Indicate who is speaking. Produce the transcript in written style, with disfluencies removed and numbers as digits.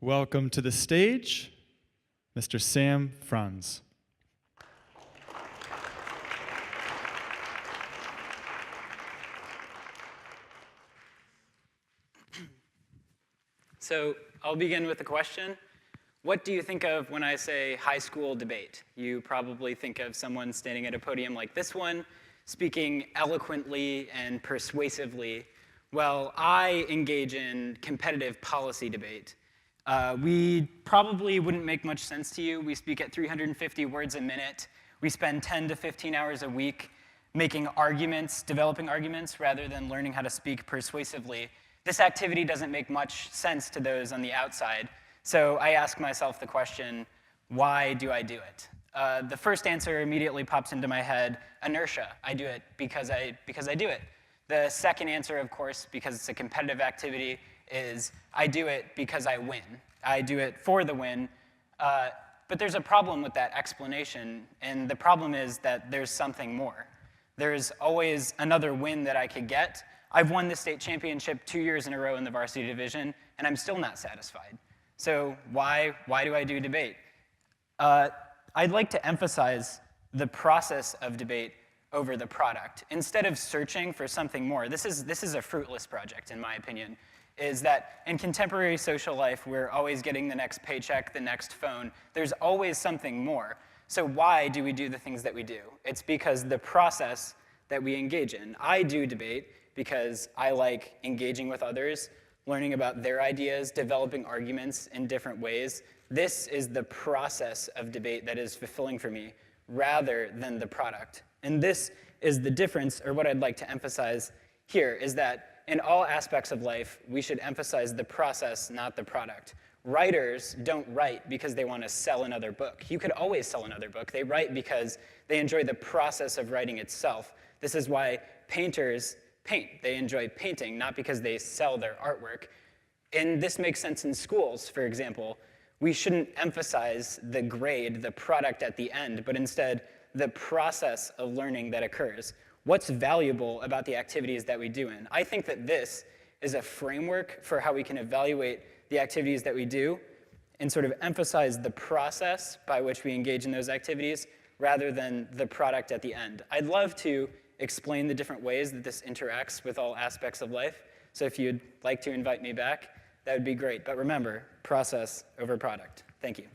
Speaker 1: Welcome to the stage, Mr. Sam Franz.
Speaker 2: So I'll begin with a question. What do you think of when I say high school debate? You probably think of someone standing at a podium like this one, speaking eloquently and persuasively. Well, I engage in competitive policy debate. We probably wouldn't make much sense to you. We speak at 350 words a minute. We spend 10 to 15 hours a week making arguments, developing arguments, rather than learning how to speak persuasively. This activity doesn't make much sense to those on the outside. So I ask myself the question, why do I do it? The first answer immediately pops into my head, inertia. I do it because I do it. The second answer, of course, because it's a competitive activity, is I do it because I win. I do it for the win. But there's a problem with that explanation, and the problem is that there's something more. There's always another win that I could get. I've won the state championship 2 years in a row in the varsity division, and I'm still not satisfied. So why do I do debate? I'd like to emphasize the process of debate over the product. Instead of searching for something more, this is a fruitless project, in my opinion, is that in contemporary social life, we're always getting the next paycheck, the next phone. There's always something more. So why do we do the things that we do? It's because the process that we engage in. I do debate because I like engaging with others, learning about their ideas, developing arguments in different ways. This is the process of debate that is fulfilling for me, rather than the product. And this is the difference, or what I'd like to emphasize here, is that in all aspects of life, we should emphasize the process, not the product. Writers don't write because they want to sell another book. You could always sell another book. They write because they enjoy the process of writing itself. This is why painters paint. They enjoy painting, not because they sell their artwork. And this makes sense in schools, for example. We shouldn't emphasize the grade, the product at the end, but instead the process of learning that occurs. What's valuable about the activities that we do in? I think that this is a framework for how we can evaluate the activities that we do and sort of emphasize the process by which we engage in those activities rather than the product at the end. I'd love to explain the different ways that this interacts with all aspects of life. So if you'd like to invite me back, that would be great. But remember, process over product. Thank you.